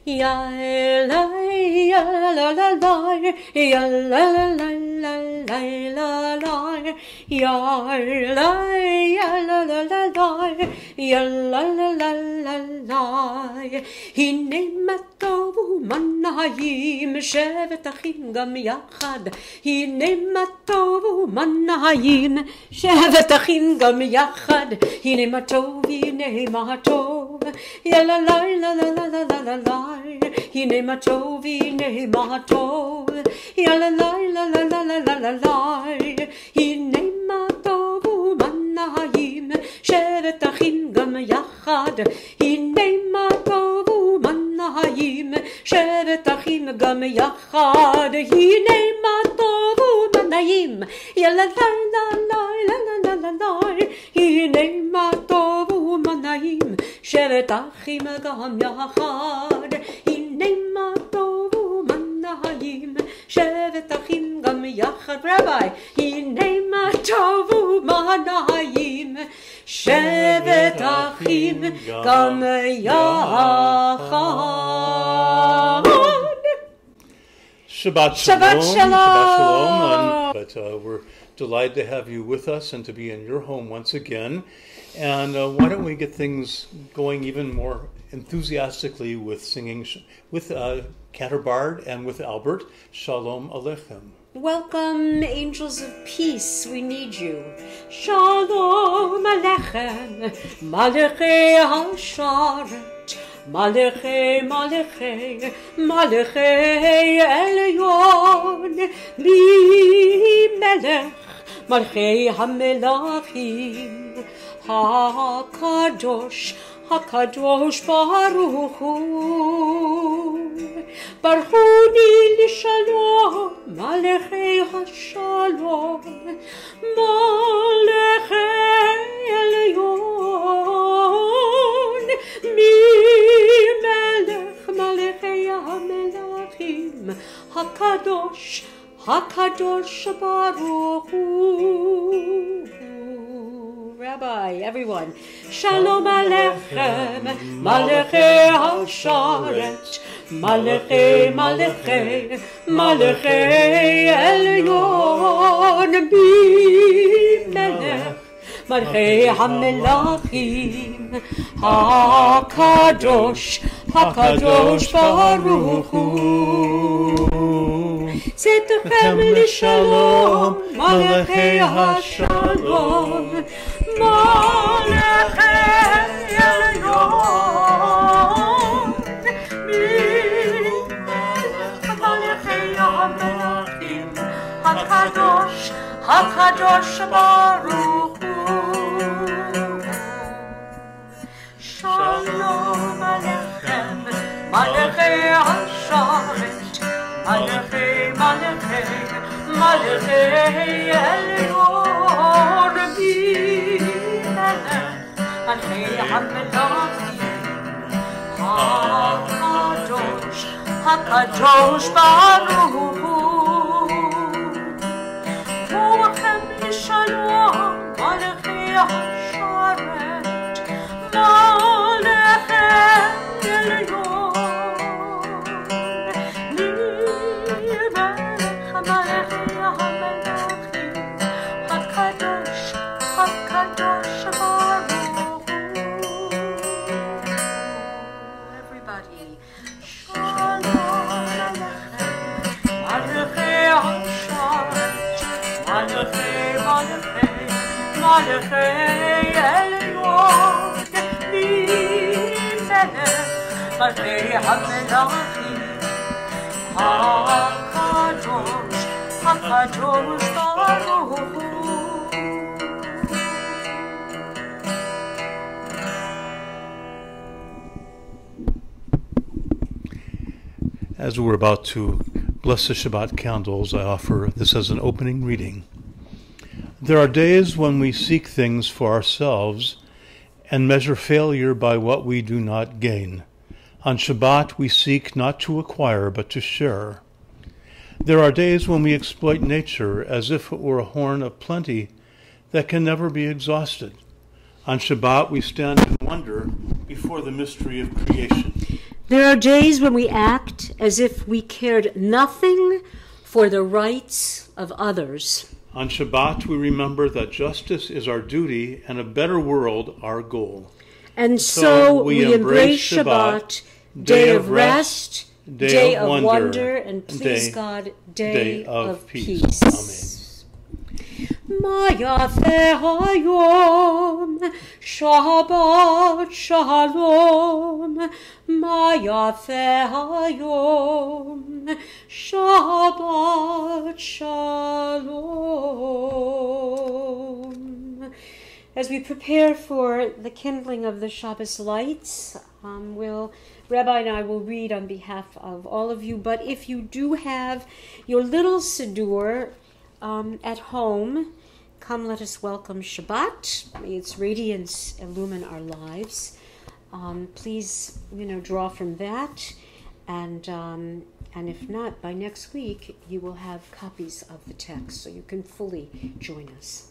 Ya la ya la la la, ya la la la la la la la, ya la ya la la la la, ya la la la la la. הנה מה טוב ומה נעים, שבת אחים גם יחד. הנה מה טוב ומה נעים, שבת אחים גם יחד. הנה מה טוב, הנה מה טוב, יא לה לה לה לה לה לה לה לה. הנה מה טוב, הנה מה טוב, יא לה לה לה לה לה לה לה לה לה. הנה מה טוב ומה נעים, שבת אחים גם יחד. הנה מה טוב ומה נעים, שבת אחים גם יחד. הנה מה טוב ומה נעים, יא לה לה לה לה לה לה לה לה. הנה מה טוב ומה נעים, שבת אחים גם יחד. הנה מה טוב ומה נעים, שבת אחים גם יחד. רבי, הנה מה טוב ומה נעים, שבת אחים גם יחד. Shabbat Shalom. Shabbat Shalom. Shabbat Shalom. But we're delighted to have you with us and to be in your home once again. And why don't we get things going even more enthusiastically with singing with Cantor Bard and with Albert. Shalom Aleichem. Welcome, angels of peace, we need you. Shalom Aleichem, Malachei HaSharet, Malachei, Malachei, Malachei Elyon, Melech, Malachei HaMelachim, HaKadosh, HaKadosh Baruch Hu. Barchuni l'shalom, Malachei HaShalom, Malachei Elyon, Melech, Malachei HaMelachim, HaKadosh, HaKadosh Baruch Hu. Rabbi, everyone, Shalom Aleichem, Malachei HaSharet, Malachei, Malachei, Malachei Elyon, Melech, Malachei HaMelachim, HaKadosh, HaKadosh Baruch Hu. Tzedechem l'shalom, Malachei HaShalom, Malachei Elyon, Malachei HaMelachim, HaKadosh, HaKadosh Baruch Hu. Shalom Aleichem, Malachei HaSharet, Malachei, Malachei, Malachei Elyon, Malachei HaMelachim, HaKadosh, HaKadosh Baruch Hu. Ruachem l'shalom, Malachei HaSharet, Malachei Elyon, Malachei HaMelachim, HaKadosh, HaKadosh Baruch Hu. Everybody, Shalom Aleichem, Malachei HaSharet, Malachei, Malachei, Malachei Elyon, Melech, Malachei HaMelachim, HaKadosh, HaKadosh Baruch Hu. As we're about to bless the Shabbat candles, I offer this as an opening reading. There are days when we seek things for ourselves and measure failure by what we do not gain. On Shabbat, we seek not to acquire, but to share. There are days when we exploit nature as if it were a horn of plenty that can never be exhausted. On Shabbat, we stand in wonder before the mystery of creation. There are days when we act as if we cared nothing for the rights of others. On Shabbat, we remember that justice is our duty and a better world our goal. And so we embrace Shabbat, day of rest, day of wonder, and please God, day of peace. Amen. Ma yafeh hayom, Shabbat shalom. Ma yafeh hayom, Shabbat shalom. As we prepare for the kindling of the Shabbos lights, Rabbi and I will read on behalf of all of you. But if you do have your little siddur at home, come, let us welcome Shabbat. May its radiance illumine our lives. Please, draw from that, and if not, by next week you will have copies of the text, so you can fully join us.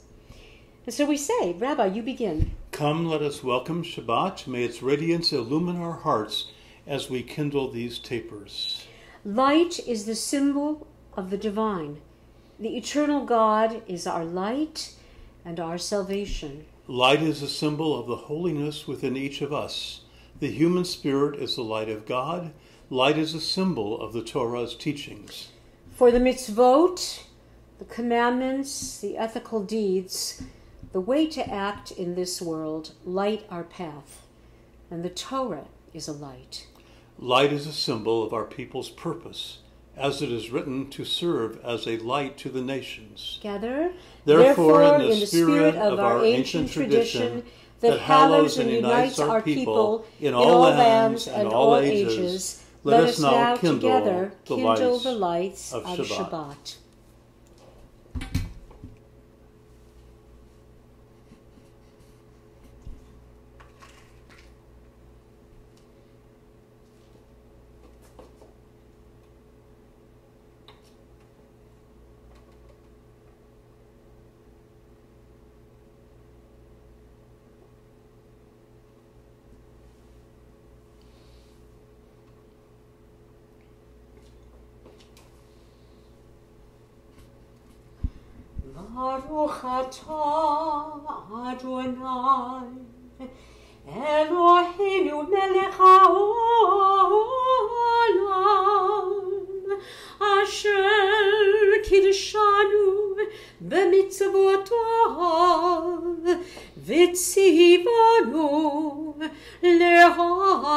And so we say, Rabbi, you begin. Come, let us welcome Shabbat. May its radiance illumine our hearts as we kindle these tapers. Light is the symbol of the divine. The eternal God is our light and our salvation. Light is a symbol of the holiness within each of us. The human spirit is the light of God. Light is a symbol of the Torah's teachings. For the mitzvot, the commandments, the ethical deeds, the way to act in this world, light our path. And the Torah is a light. Light is a symbol of our people's purpose, as it is written, to serve as a light to the nations. Together, Therefore, in the spirit of our ancient tradition, that hallows and unites our people in all lands and all ages, let us now kindle the lights of Shabbat. Baruch atah Adonai Eloheinu melech haolam asher kiddushanu b'mitzvotav v'tzivanu lehadlikneh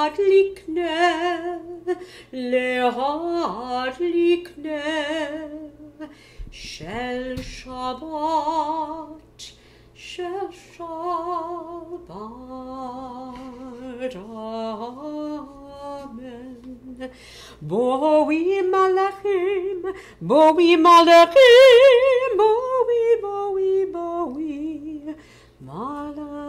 Shel Shabbat, Amen. Boi malachim, boi malachim, boi malachim.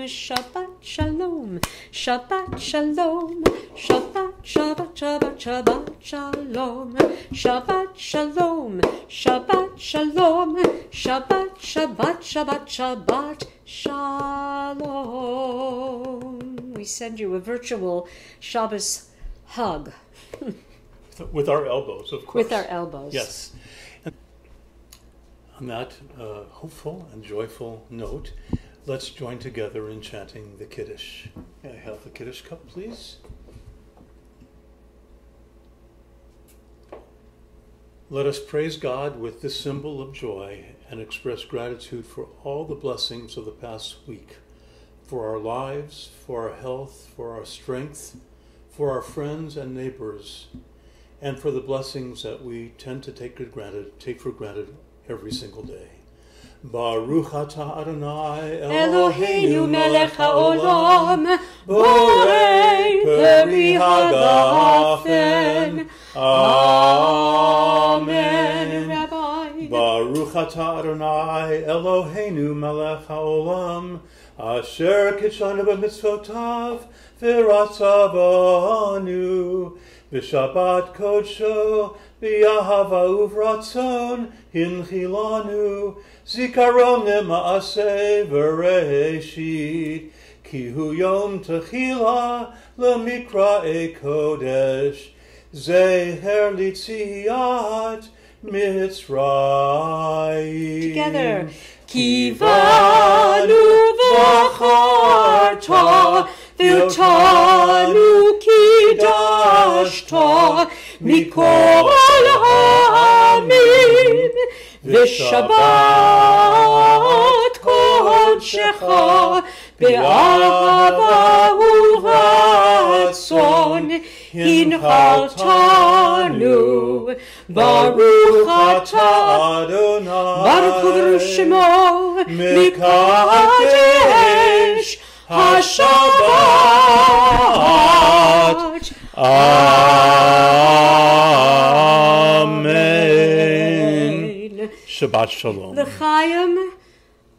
Shabbat shalom, Shabbat shalom, Shabbat, Shabbat, Shabbat, Shabbat shalom, Shabbat shalom, Shabbat shalom, Shabbat, Shabbat, Shabbat, Shabbat shalom. We send you a virtual Shabbos hug. With our elbows, of course. With our elbows. Yes. And on that hopeful and joyful note, let's join together in chanting the Kiddush. May I have the Kiddush cup, please? Let us praise God with this symbol of joy and express gratitude for all the blessings of the past week, for our lives, for our health, for our strength, for our friends and neighbors, and for the blessings that we tend to take for granted every single day. Baruch atah Adonai Eloheinu melech haolam borei peri hagafen. Amen. Rabbi. Baruch atah Adonai Eloheinu melech haolam asher kitshanu b'mitzvotav v'ratzavanu b'shabbat kodsho b'yahava uvratzon hinchilanu zikaron lema'aseh v'reishit כי הוא יום תחילה למקראי קודש, זהר ליציאת מצרים. Together. כי בנו בחרת, ואותנו קידשת מכל העמים, ושבת קודשך באהבה ורצון הנחלתנו. ברוך אתה אדוני, ברוך הוא שמו מקדש השבת. Amen. Shabbat Shalom. לחיים,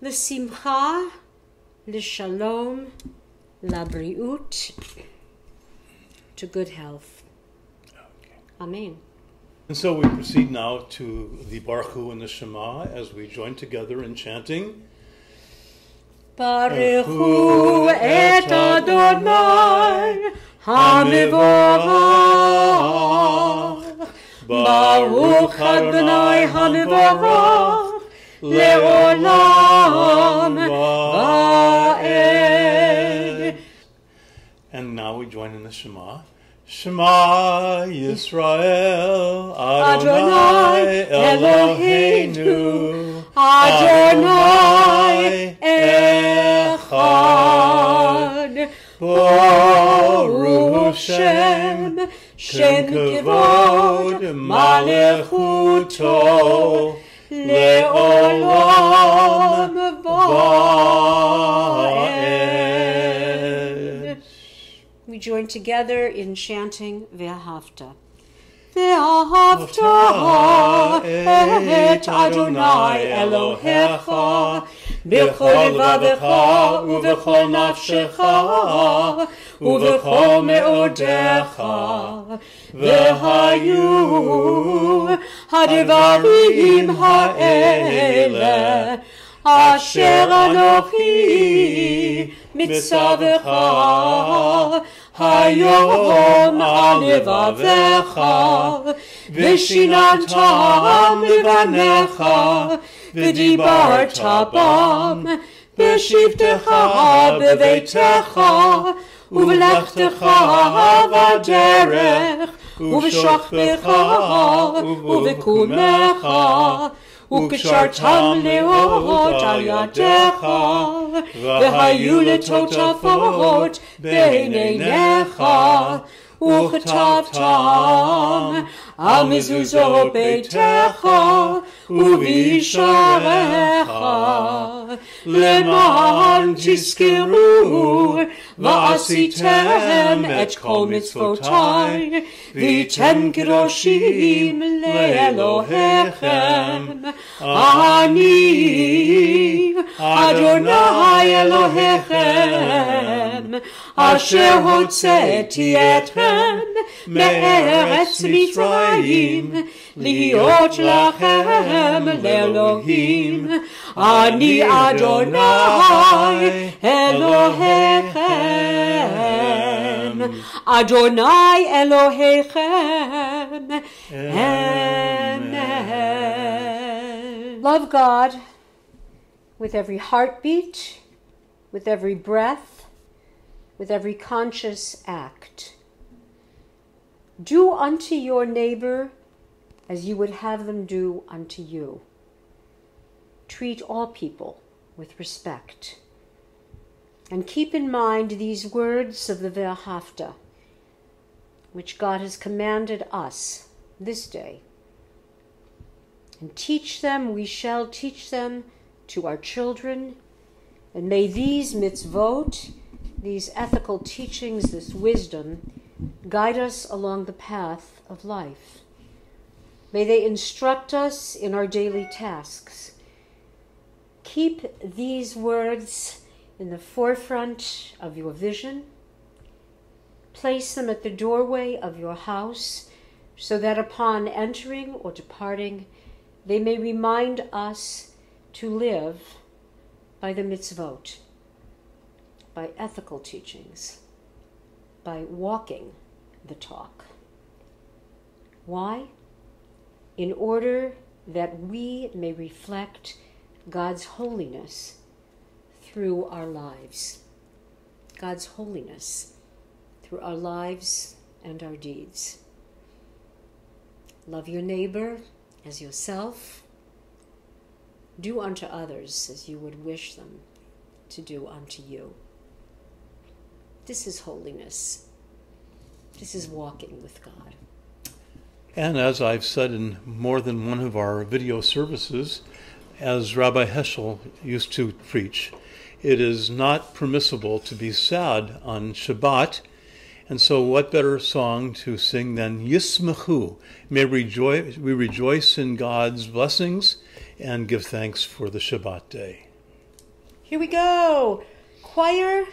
לשמחה, לשלום, לבריאות, to good health. Amen. And so we proceed now to the Baruch Hu and the Shema as we join together in chanting. Baruch Hu et Adonai HaMevorach, Baruch Adonai HaMevorach le'olam va'ed. And now we join in the Shema. Shema Yisrael Adonai Eloheinu Adonai Echad. Baruch Shem Shem Kevod Malechuto Le'olam Va'ed. We join together in chanting Ve'ahavta. Ve'ahavta et Adonai Elohecha b'chol levavecha u'v'chol nafshecha u'v'chol me'odecha. V'hayu ha'devarim ha'ele asher anochi mitzavecha hayom alevavecha v'shinantam levanecha v'dibarta bam b'shivtecha b'veitecha u'v'lechtecha v'derech u'v'shachbecha u'v'kumecha ukashartam leot al yadecha v'hayu letotafot b'neinecha וכתבתם על מזוזות ביתך ובשעריך למען תזכרו ועשיתם את כל מצוותיי והייתם קדושים לאלוהיכם. אני אדוני אלוהיכם אשר הוצאתי אתכם מארץ מצרים להיות לכם לאלוהים. אני אדוני אלוהיכם, אדוני אלוהיכם. Amen. Love God with every heartbeat, with every breath, with every conscious act. Do unto your neighbor as you would have them do unto you. Treat all people with respect. And keep in mind these words of the Ve'ahavta, which God has commanded us this day. And teach them, we shall teach them to our children. And may these mitzvot, these ethical teachings, this wisdom, guide us along the path of life. May they instruct us in our daily tasks. Keep these words in the forefront of your vision. Place them at the doorway of your house so that upon entering or departing, they may remind us to live by the mitzvot. by ethical teachings, by walking the talk. Why? In order that we may reflect God's holiness through our lives. God's holiness through our lives and our deeds. Love your neighbor as yourself. Do unto others as you would wish them to do unto you. This is holiness. This is walking with God. And as I've said in more than one of our video services, as Rabbi Heschel used to preach, it is not permissible to be sad on Shabbat. And so what better song to sing than Yismechu? May we rejoice in God's blessings and give thanks for the Shabbat day. Here we go. Choir,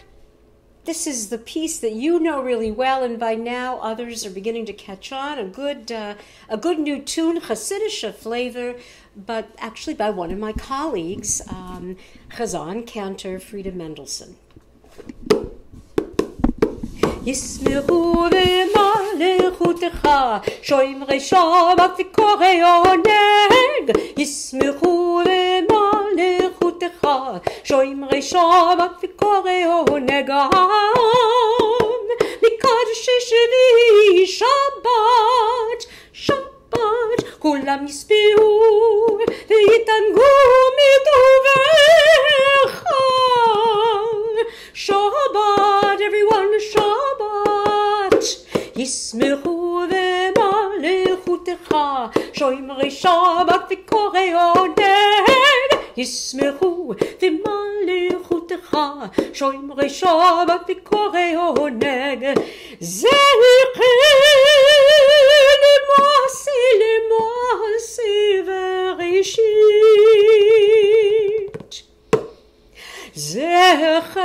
this is the piece that you know really well, and by now others are beginning to catch on. A good new tune, Hasidic flavor, but actually by one of my colleagues, Chazan cantor Frieda Mendelssohn. ישמחו במלכותך, שומרי שבת וקוראי עונג. ישמחו במלכותך, שומרי שבת וקוראי עונג. מקדשי שביעי שבת, שבת, כולם ישבעו ויתענגו מטובך. Shabbat, everyone, Shabbat. Yismechu v'malechutecha, shoimrei Shabbat v'korei oneg. Yismechu v'malechutecha, shoimrei Shabbat v'korei oneg. Zecher למעשה וראשית. זכר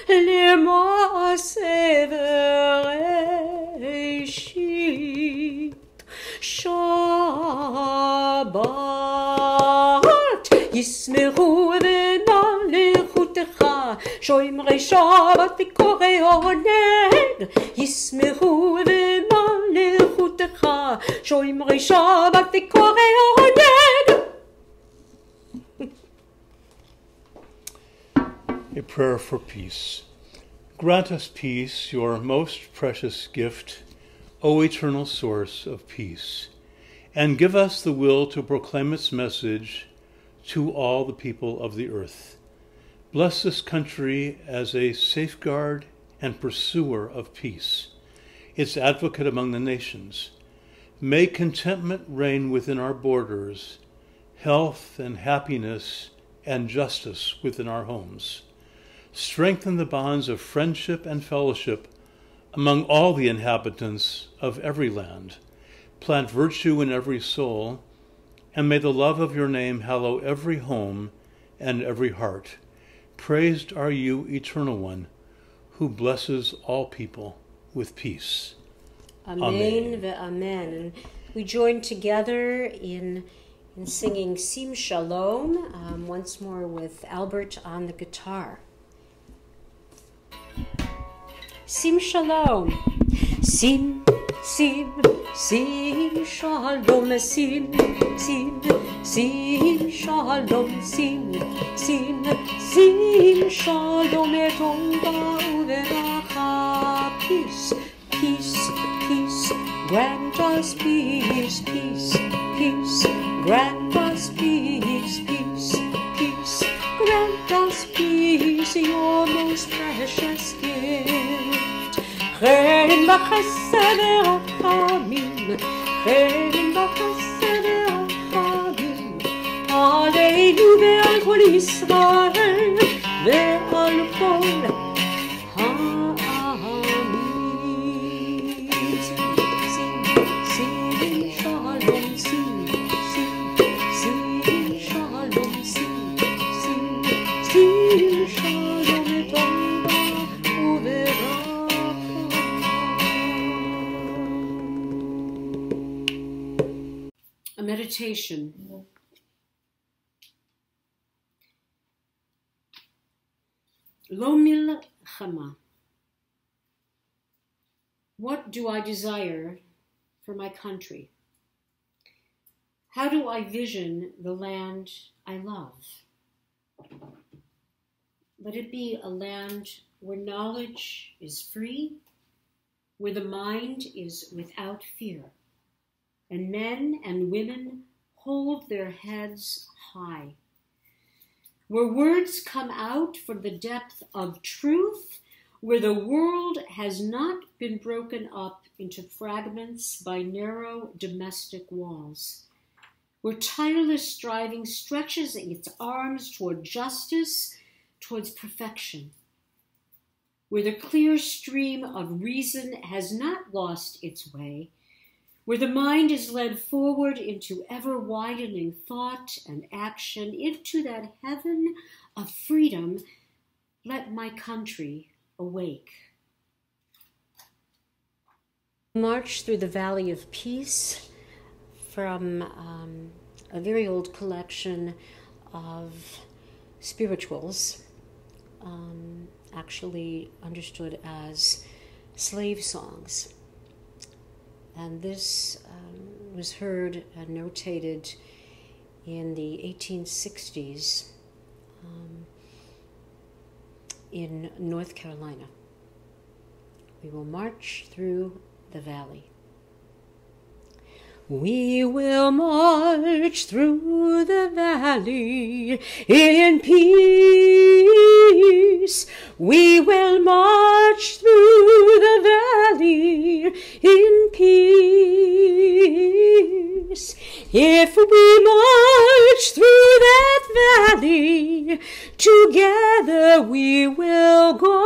למעשה וראשית. שבת ישמחו במלכותך, שומרי שבת וקוראי עונג. ישמחו במלכותך, שומרי שבת וקוראי עונג. A prayer for peace. Grant us peace, your most precious gift, O eternal source of peace, and give us the will to proclaim its message to all the people of the earth. Bless this country as a safeguard and pursuer of peace, its advocate among the nations. May contentment reign within our borders, health and happiness and justice within our homes. Strengthen the bonds of friendship and fellowship among all the inhabitants of every land. Plant virtue in every soul, and may the love of your name hallow every home and every heart. Praised are you, Eternal One, who blesses all people with peace. Amen ve'amen. And we join together in singing Sim Shalom, once more with Albert on the guitar. Sim Shalom. Sim, sim, sim shalom, sim, sim, sim shalom, sim, sim, sim shalom, etomba uveracha. Peace, peace, peace, grant us peace, peace, peace, grant us peace, peace, peace, grant us peace, your most precious gift. חן בחסד ורחמים, חן בחסד ורחמים, עלינו ועל כל ישראל ועל כל העמים. שים שלום, שים שלום, שים שלום וטובה וברכה. A meditation. Lo milchama. What do I desire for my country? How do I vision the land I love? Let it be a land where knowledge is free, where the mind is without fear, and men and women hold their heads high, where words come out from the depth of truth, where the world has not been broken up into fragments by narrow domestic walls, where tireless striving stretches its arms toward justice, towards perfection, where the clear stream of reason has not lost its way, where the mind is led forward into ever-widening thought and action, into that heaven of freedom. Let my country awake. March through the Valley of Peace from a very old collection of spirituals, actually understood as slave songs. And this was heard and notated in the 1860s in North Carolina. We will march through the valley. We will march through the valley in peace. We will march through the valley in peace. If we march through that valley, together we will go.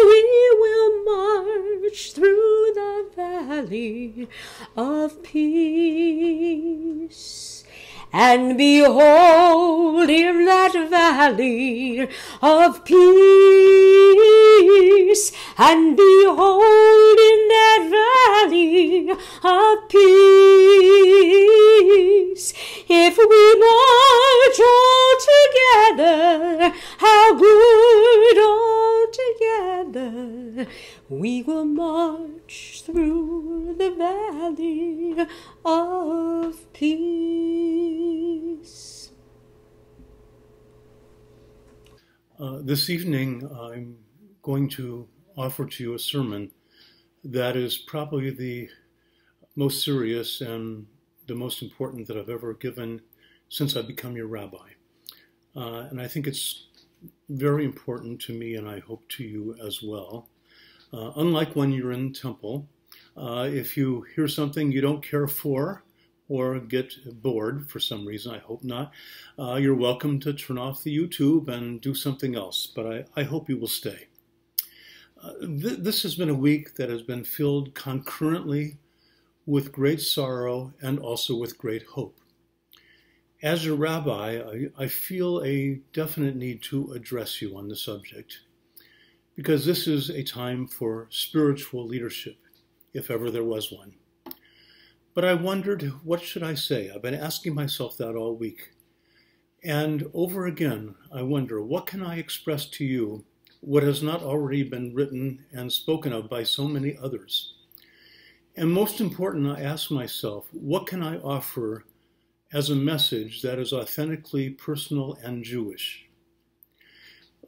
We will march through the valley of peace. And behold, in that valley of peace, and behold, in that valley of peace, if we march all together, how good all together, we will march through the valley of peace. This evening, I'm going to offer to you a sermon that is probably the most serious and the most important that I've ever given since I've become your rabbi. And I think it's very important to me, and I hope to you as well. Unlike when you're in temple, if you hear something you don't care for or get bored for some reason, I hope not, you're welcome to turn off the YouTube and do something else, but I hope you will stay. This has been a week that has been filled concurrently with great sorrow and also with great hope. As your rabbi, I feel a definite need to address you on the subject, because this is a time for spiritual leadership, if ever there was one. But I wondered, what should I say? I've been asking myself that all week. And over again, I wonder, what can I express to you what has not already been written and spoken of by so many others? And most important, I ask myself, what can I offer as a message that is authentically personal and Jewish?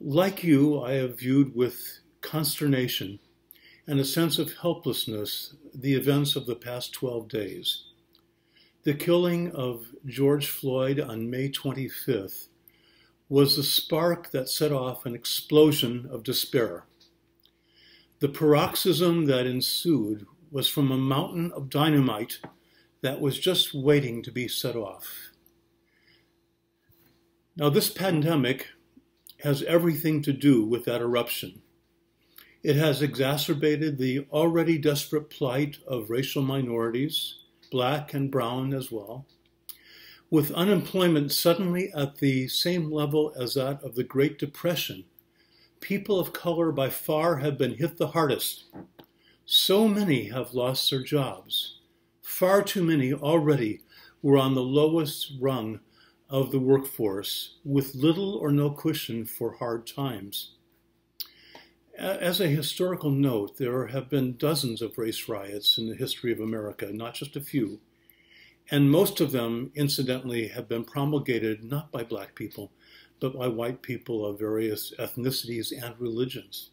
Like you, I have viewed with consternation and a sense of helplessness the events of the past 12 days. The killing of George Floyd on May 25th was the spark that set off an explosion of despair. The paroxysm that ensued was from a mountain of dynamite that was just waiting to be set off. Now, this pandemic has everything to do with that eruption. It has exacerbated the already desperate plight of racial minorities, black and brown as well, with unemployment suddenly at the same level as that of the Great Depression. People of color by far have been hit the hardest. So many have lost their jobs. Far too many already were on the lowest rung of the workforce with little or no cushion for hard times. As a historical note, there have been dozens of race riots in the history of America, not just a few. And most of them, incidentally, have been promulgated not by black people, but by white people of various ethnicities and religions.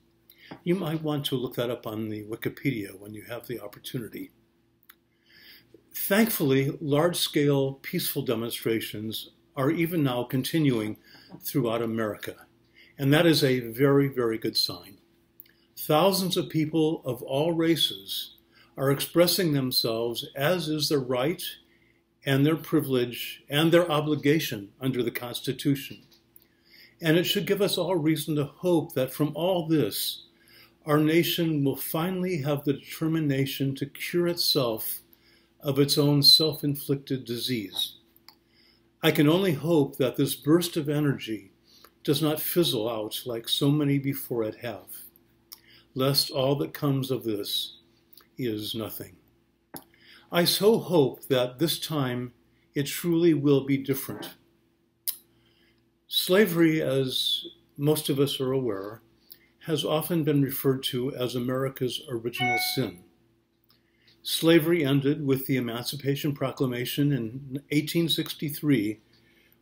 You might want to look that up on the Wikipedia when you have the opportunity. Thankfully, large-scale peaceful demonstrations are even now continuing throughout America, and that is a very, very good sign. Thousands of people of all races are expressing themselves as is their right and their privilege and their obligation under the Constitution. And it should give us all reason to hope that from all this, our nation will finally have the determination to cure itself of its own self-inflicted disease. I can only hope that this burst of energy does not fizzle out like so many before it have, lest all that comes of this is nothing. I so hope that this time it truly will be different. Slavery, as most of us are aware, has often been referred to as America's original sin. Slavery ended with the Emancipation Proclamation in 1863,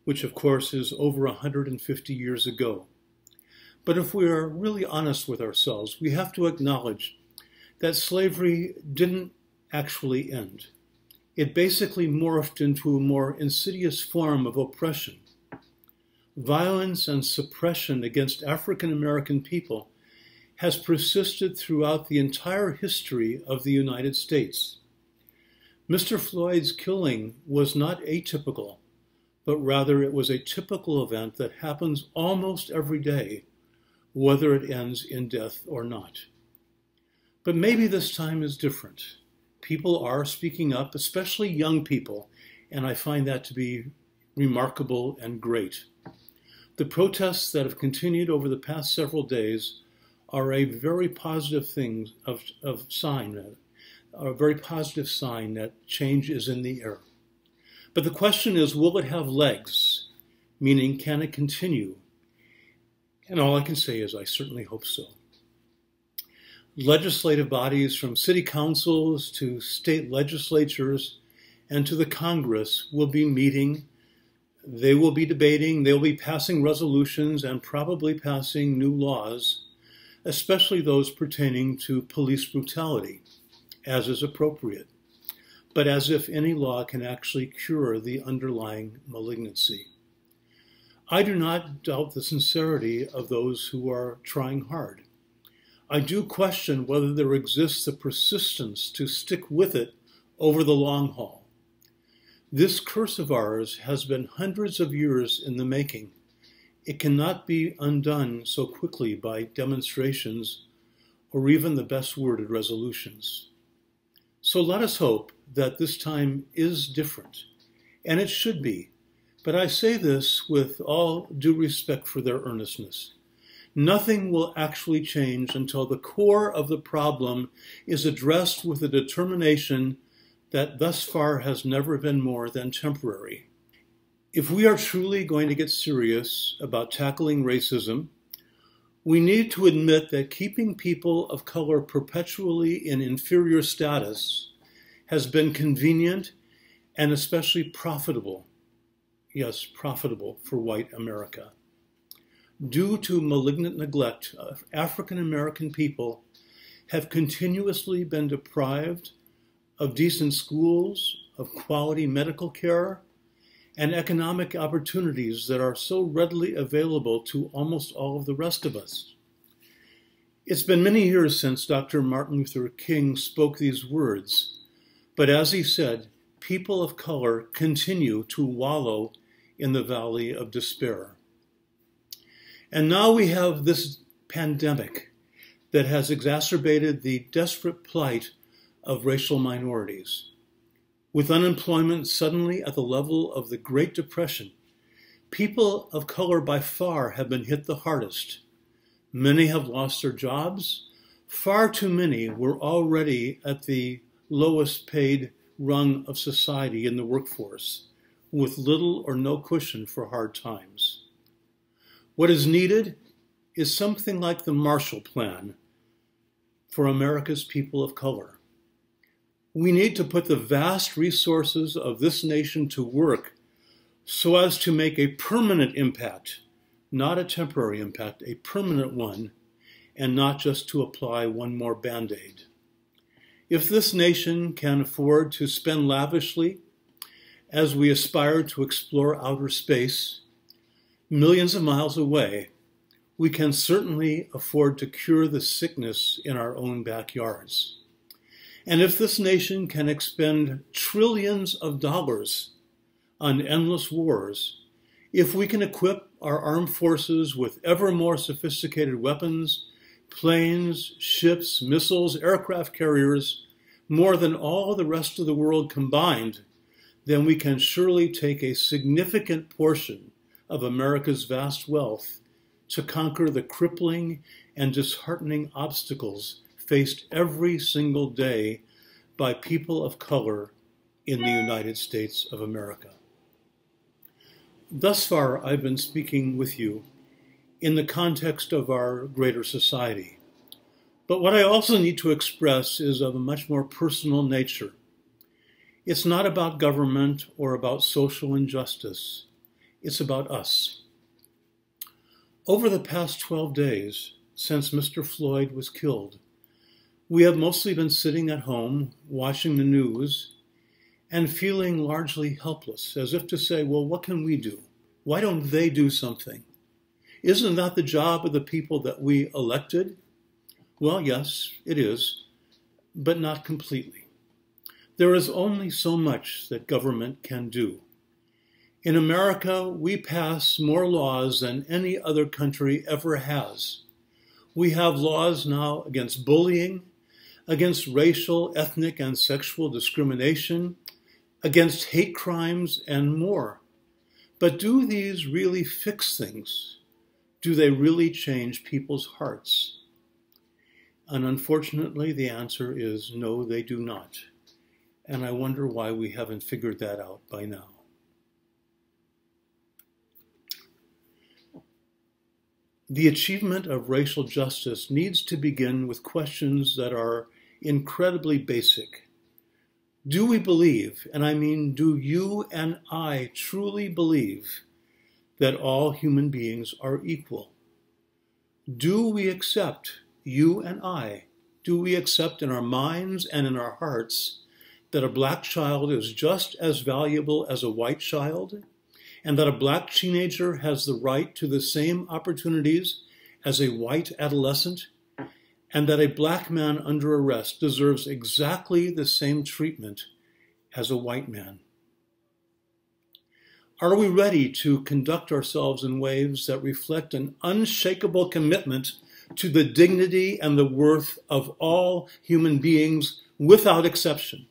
which of course is over 150 years ago. But if we are really honest with ourselves, we have to acknowledge that slavery didn't actually end. It basically morphed into a more insidious form of oppression. Violence and suppression against African American people has persisted throughout the entire history of the United States. Mr. Floyd's killing was not atypical, but rather it was a typical event that happens almost every day, whether it ends in death or not. But maybe this time is different. People are speaking up, especially young people, and I find that to be remarkable and great. The protests that have continued over the past several days are a very positive thing, a very positive sign that change is in the air. But the question is, will it have legs? Meaning, can it continue? And all I can say is I certainly hope so. Legislative bodies from city councils to state legislatures and to the Congress will be meeting. They will be debating, they will be passing resolutions and probably passing new laws, especially those pertaining to police brutality, as is appropriate, but as if any law can actually cure the underlying malignancy. I do not doubt the sincerity of those who are trying hard. I do question whether there exists the persistence to stick with it over the long haul. This curse of ours has been hundreds of years in the making. It cannot be undone so quickly by demonstrations or even the best worded resolutions. So let us hope that this time is different, and it should be. But I say this with all due respect for their earnestness. Nothing will actually change until the core of the problem is addressed with a determination that thus far has never been more than temporary. If we are truly going to get serious about tackling racism, we need to admit that keeping people of color perpetually in inferior status has been convenient and especially profitable. Yes, profitable for white America. Due to malignant neglect, African American people have continuously been deprived of decent schools, of quality medical care, and economic opportunities that are so readily available to almost all of the rest of us. It's been many years since Dr. Martin Luther King spoke these words, but as he said, people of color continue to wallow in the valley of despair. And now we have this pandemic that has exacerbated the desperate plight of racial minorities. With unemployment suddenly at the level of the Great Depression, people of color by far have been hit the hardest. Many have lost their jobs. Far too many were already at the lowest paid rung of society in the workforce, with little or no cushion for hard times. What is needed is something like the Marshall Plan for America's people of color. We need to put the vast resources of this nation to work so as to make a permanent impact, not a temporary impact, a permanent one, and not just to apply one more Band-Aid. If this nation can afford to spend lavishly as we aspire to explore outer space, millions of miles away, we can certainly afford to cure the sickness in our own backyards. And if this nation can expend trillions of dollars on endless wars, if we can equip our armed forces with ever more sophisticated weapons, planes, ships, missiles, aircraft carriers, more than all the rest of the world combined, then we can surely take a significant portion of America's vast wealth to conquer the crippling and disheartening obstacles faced every single day by people of color in the United States of America. Thus far, I've been speaking with you in the context of our greater society. But what I also need to express is of a much more personal nature. It's not about government or about social injustice. It's about us. Over the past 12 days, since Mr. Floyd was killed, we have mostly been sitting at home, watching the news, and feeling largely helpless, as if to say, well, what can we do? Why don't they do something? Isn't that the job of the people that we elected? Well, yes, it is, but not completely. There is only so much that government can do. In America, we pass more laws than any other country ever has. We have laws now against bullying, against racial, ethnic, and sexual discrimination, against hate crimes, and more. But do these really fix things? Do they really change people's hearts? And unfortunately, the answer is no, they do not. And I wonder why we haven't figured that out by now. The achievement of racial justice needs to begin with questions that are incredibly basic. Do we believe, and I mean do you and I truly believe, that all human beings are equal? Do we accept, you and I, do we accept in our minds and in our hearts that a black child is just as valuable as a white child, and that a black teenager has the right to the same opportunities as a white adolescent, and that a black man under arrest deserves exactly the same treatment as a white man? Are we ready to conduct ourselves in ways that reflect an unshakable commitment to the dignity and the worth of all human beings without exception?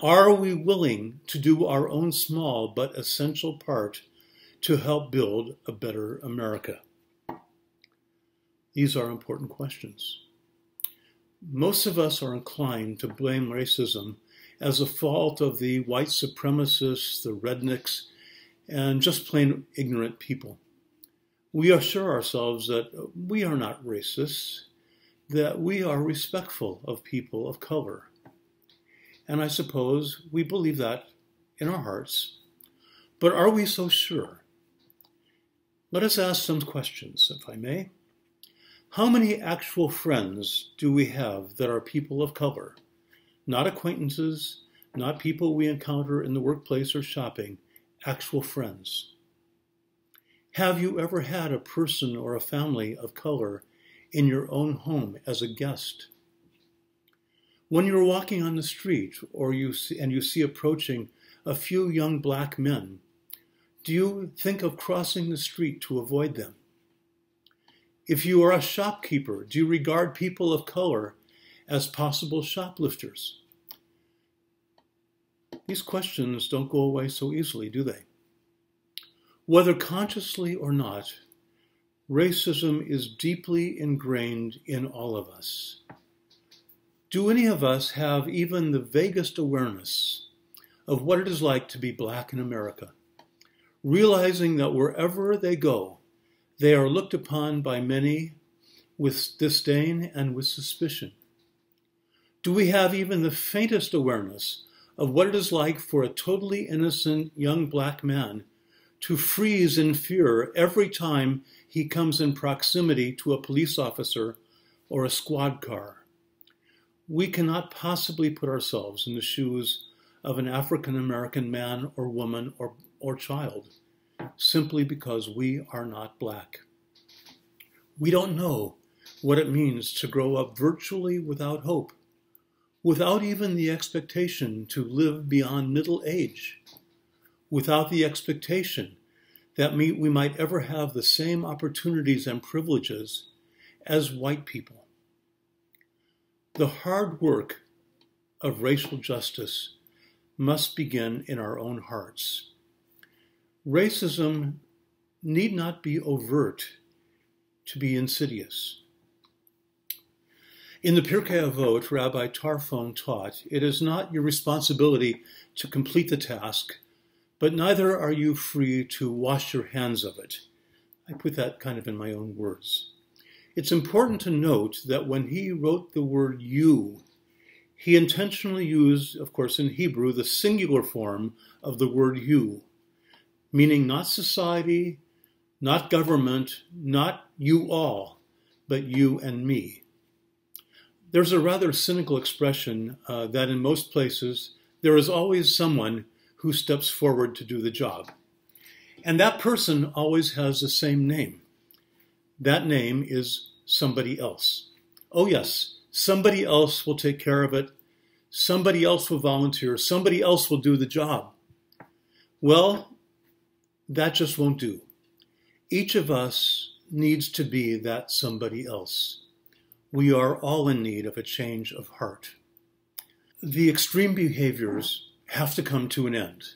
Are we willing to do our own small but essential part to help build a better America? These are important questions. Most of us are inclined to blame racism as a fault of the white supremacists, the rednecks, and just plain ignorant people. We assure ourselves that we are not racist, that we are respectful of people of color. And I suppose we believe that in our hearts. But are we so sure? Let us ask some questions, if I may. How many actual friends do we have that are people of color? Not acquaintances, not people we encounter in the workplace or shopping, actual friends. Have you ever had a person or a family of color in your own home as a guest? When you're walking on the street or you see approaching a few young black men, do you think of crossing the street to avoid them? If you are a shopkeeper, do you regard people of color as possible shoplifters? These questions don't go away so easily, do they? Whether consciously or not, racism is deeply ingrained in all of us. Do any of us have even the vaguest awareness of what it is like to be black in America, realizing that wherever they go, They are looked upon by many with disdain and with suspicion. Do we have even the faintest awareness of what it is like for a totally innocent young black man to freeze in fear every time he comes in proximity to a police officer or a squad car? We cannot possibly put ourselves in the shoes of an African American man or woman or child simply because we are not black. We don't know what it means to grow up virtually without hope, without even the expectation to live beyond middle age, without the expectation that we might ever have the same opportunities and privileges as white people. The hard work of racial justice must begin in our own hearts. Racism need not be overt to be insidious. In the Pirkei Avot, Rabbi Tarfon taught, "It is not your responsibility to complete the task, but neither are you free to wash your hands of it." I put that kind of in my own words. It's important to note that when he wrote the word you, he intentionally used, of course in Hebrew, the singular form of the word you, meaning not society, not government, not you all, but you and me. There's a rather cynical expression that in most places there is always someone who steps forward to do the job. And that person always has the same name. That name is somebody else. Oh yes, somebody else will take care of it. Somebody else will volunteer. Somebody else will do the job. Well, that just won't do. Each of us needs to be that somebody else. We are all in need of a change of heart. The extreme behaviors have to come to an end.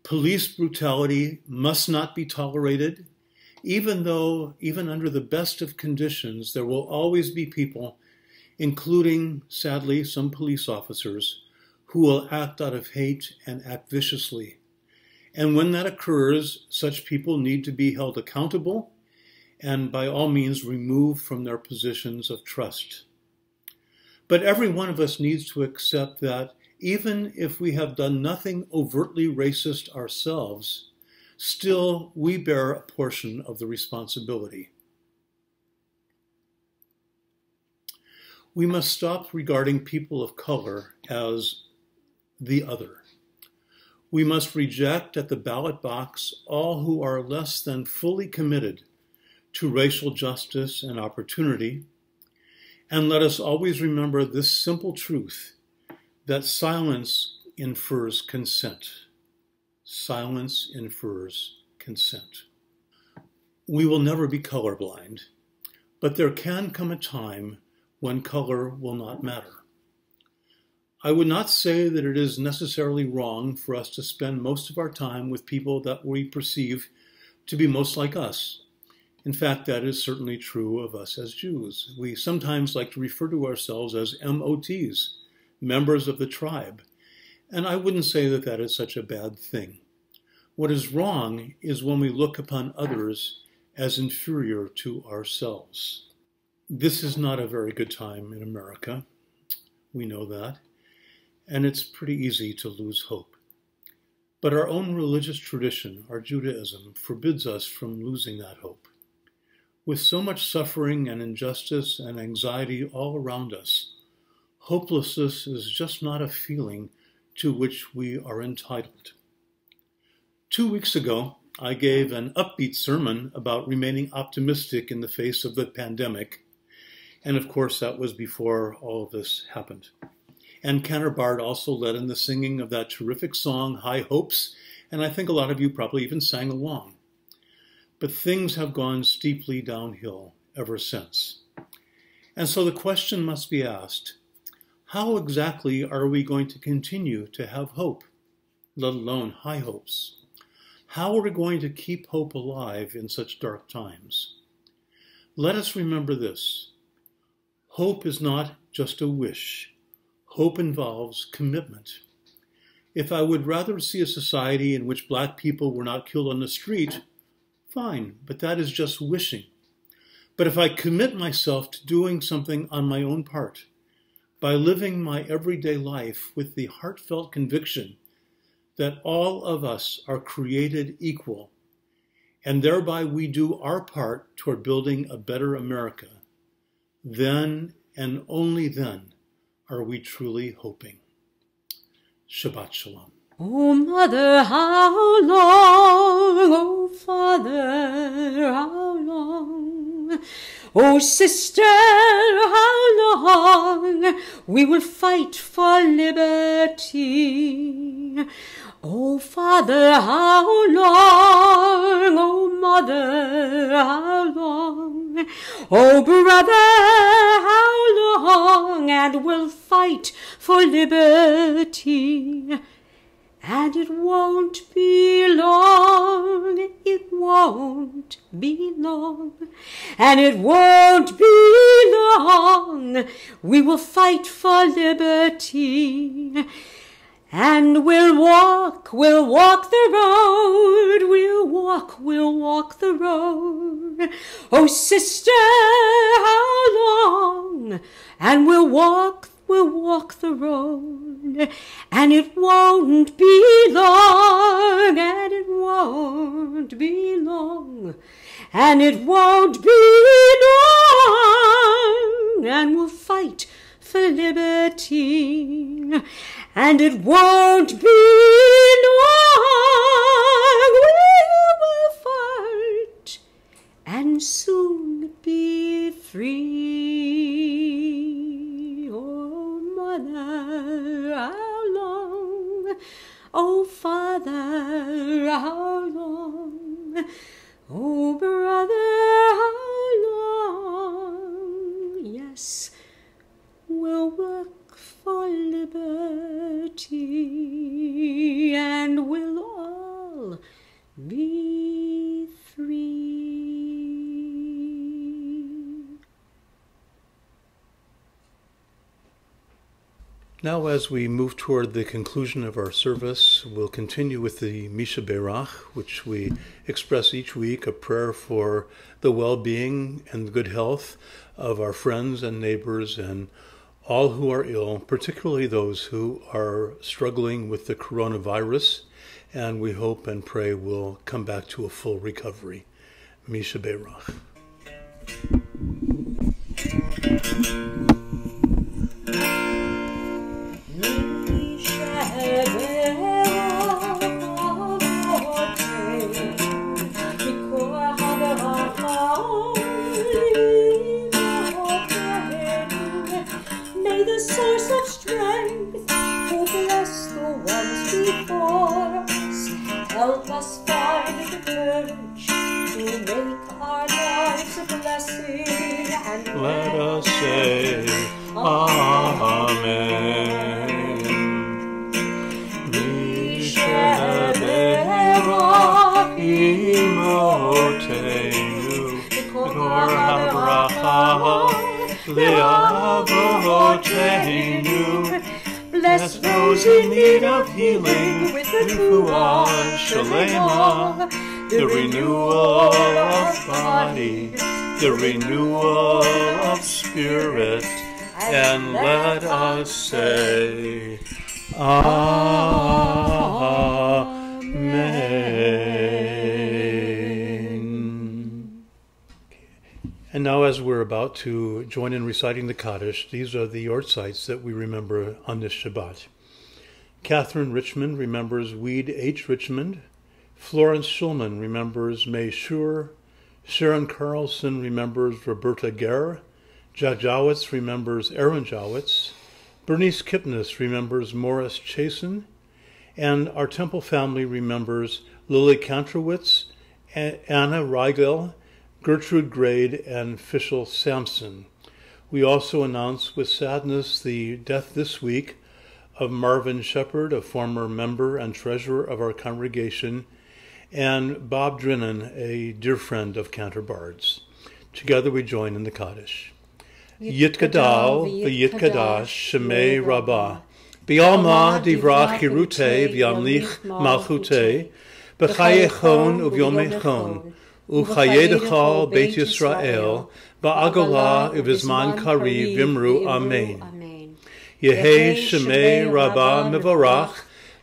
Police brutality must not be tolerated, even under the best of conditions, there will always be people, including, sadly, some police officers, who will act out of hate and act viciously. And when that occurs, such people need to be held accountable and by all means removed from their positions of trust. But every one of us needs to accept that even if we have done nothing overtly racist ourselves, still we bear a portion of the responsibility. We must stop regarding people of color as the other. We must reject at the ballot box all who are less than fully committed to racial justice and opportunity, and let us always remember this simple truth, that silence infers consent. Silence infers consent. We will never be colorblind, but there can come a time when color will not matter. I would not say that it is necessarily wrong for us to spend most of our time with people that we perceive to be most like us. In fact, that is certainly true of us as Jews. We sometimes like to refer to ourselves as MOTs, members of the tribe, and I wouldn't say that that is such a bad thing. What is wrong is when we look upon others as inferior to ourselves. This is not a very good time in America. We know that. And it's pretty easy to lose hope. But our own religious tradition, our Judaism, forbids us from losing that hope. With so much suffering and injustice and anxiety all around us, hopelessness is just not a feeling to which we are entitled. 2 weeks ago, I gave an upbeat sermon about remaining optimistic in the face of the pandemic. And of course, that was before all of this happened. And Cantor Bard also led in the singing of that terrific song, High Hopes, and I think a lot of you probably even sang along. But things have gone steeply downhill ever since. And so the question must be asked, how exactly are we going to continue to have hope, let alone high hopes? How are we going to keep hope alive in such dark times? Let us remember this. Hope is not just a wish. Hope involves commitment. If I would rather see a society in which black people were not killed on the street fine, but that is just wishing. But if I commit myself to doing something on my own part, by living my everyday life with the heartfelt conviction that all of us are created equal, and thereby we do our part toward building a better America, then and only then are we truly hoping. Shabbat Shalom. Oh, Mother, how long? Oh, Father, how long? Oh, Sister, how long? We will fight for liberty. Oh, Father, how long? Oh, Mother, how long? Oh, brother, how long? And we'll fight for liberty. And it won't be long, it won't be long, and it won't be long. We will fight for liberty. And we'll walk the road, we'll walk the road. Oh, sister, how long? And we'll walk the road. And it won't be long, and it won't be long, and it won't be long. And we'll fight for liberty. And it won't be long, we will fight, and soon be free. Oh, Mother, how long? Oh, Father, how long? Oh, brother, how long? Yes, we'll work for liberty, and we'll all be free. Now, as we move toward the conclusion of our service, we'll continue with the Misha Berach, which we express each week, a prayer for the well-being and good health of our friends and neighbors and all who are ill, particularly those who are struggling with the coronavirus, and we hope and pray will come back to a full recovery. Misha Berach. Source of strength, who bless the ones before us, help us find the courage to make our lives a blessing, and let us say Amen. Mishaberach imotenu kor habracha le'avotenu. Bless those in need of healing with refuah shalema, the renewal of body, the renewal of spirit, and let us say Amen. And now, as we're about to join in reciting the Kaddish, these are the yortzites that we remember on this Shabbat. Catherine Richmond remembers Weed H. Richmond. Florence Schulman remembers May Schur. Sharon Carlson remembers Roberta Guerre. Jack Jowitz remembers Aaron Jowitz. Bernice Kipnis remembers Morris Chasen. And our Temple family remembers Lily Kantrowitz, Anna Reigel, Gertrude Grade, and Fischel Sampson. We also announce with sadness the death this week of Marvin Shepard, a former member and treasurer of our congregation, and Bob Drinnen, a dear friend of Canterbards. Together we join in the Kaddish. Yitgadal v'yitkadash shemei rabbah, B'alma divrach hirute v'yamlich malchute, B'chayechon uvyomechon, Uchayedechal Beit Yisrael, Ba'agola Uvizman Kari Vimru Amen. Yehe Shemei Rabbah Mevorach,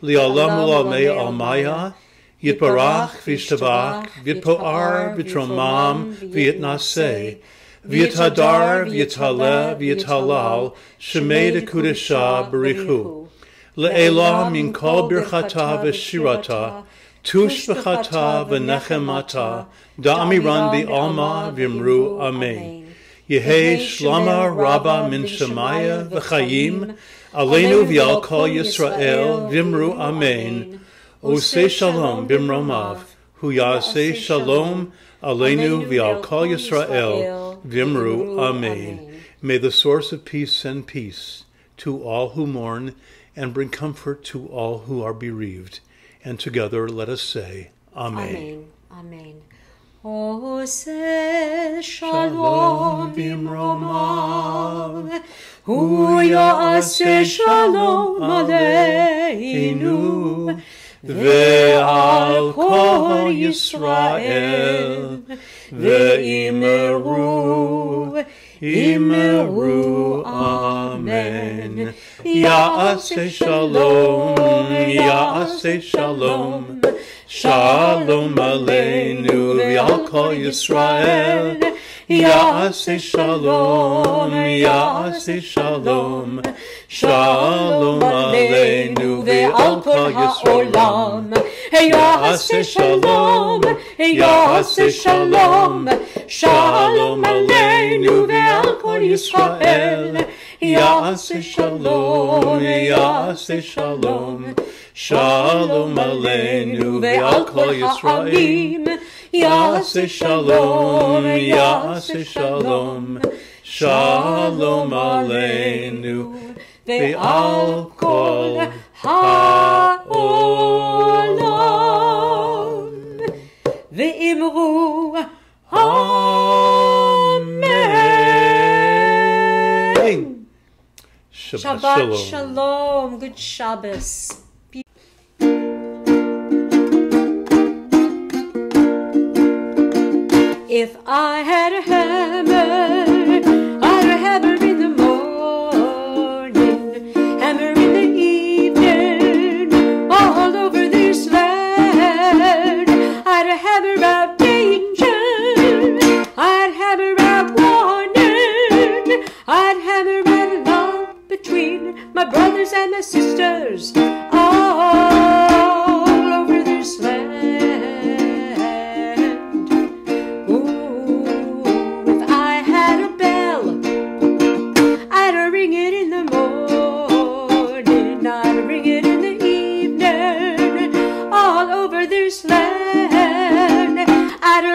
Li'olam U'lamei Almaya, Yitbarach V'yishtabach, V'yitpo'ar V'yitromam V'yitnaseh, V'yithadar V'yithaleh V'yithalal, Shemei Dekudesha Barichu, Le'elah Min Kol Birchata V'shirata, Tush B'chata V'nechemata, Da'amiran V'alma V'imru Amen. Yehe Shlama Rabba Min Shemaya V'chayim, Aleinu V'yal Kol Yisrael V'imru Amen. Oseh Shalom Bimromav, Hu Yaseh Shalom Aleinu V'yal Kol Yisrael V'imru Amen. May the source of peace send peace to all who mourn and bring comfort to all who are bereaved. And together let us say, Amen. Amen. Oseh Shalom Bimromav, Hu Yaseh Shalom Aleinu, Ve'al Kol Yisrael, Ve'imeru, Imeru, Amen. Ya'aseh Shalom, Ya'aseh Shalom, Shalom Aleinu, Ve'al Kol Yisrael, Ya'aseh Shalom, Ya'aseh Shalom, Shalom Aleinu, Ve'al Kol Ha'olam, Ya'aseh Shalom, Ya'aseh Shalom, Shalom Aleinu, Ve'al Kol Yisrael, Ya'aseh Shalom, Ya'aseh Shalom, Shalom Aleinu, Ve'al Kol Yisrael, Ya'aseh Shalom, Ya'aseh Shalom, Shalom Aleinu, Ve'al Kol Ha'olam, Ve'imru Amen. Shabbat Shalom. Good Shabbos. If I had a hammer, I'd a hammer in the morning, hammer in the evening, all over this land. I'd a hammer about danger, I'd hammer out warning, I'd hammer out love between my brothers and my sisters, all over this land.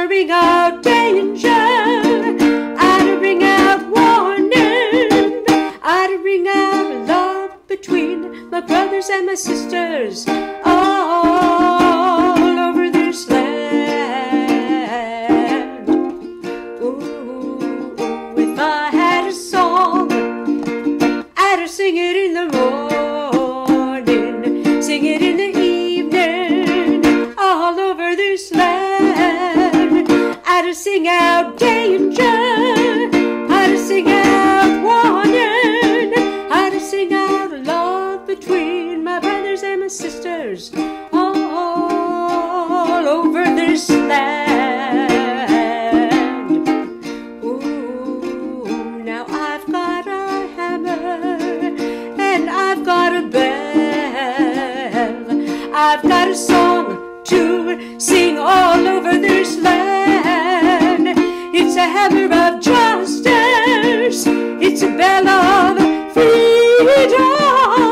Ring out danger, I'd ring out warning, I'd ring out love between my brothers and my sisters, all over this land. Ooh, if I had a song, I'd sing it in the morning, sing it in the evening, all over this land. I'd sing out danger, I'd sing out warning, I'd sing out love between my brothers and my sisters, all over this land. Ooh, now I've got a hammer and I've got a bell, I've got a song to sing all over this land. It's a hammer of justice, it's a bell of freedom.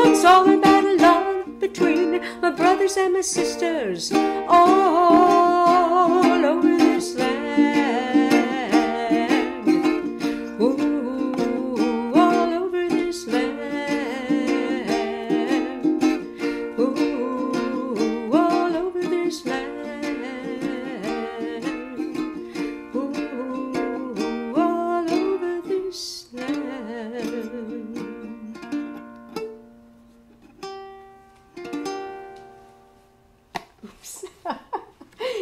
It's all about love between my brothers and my sisters, all over this land. Ooh, all over this land. Ooh, all over this land.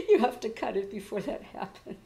You have to cut it before that happens.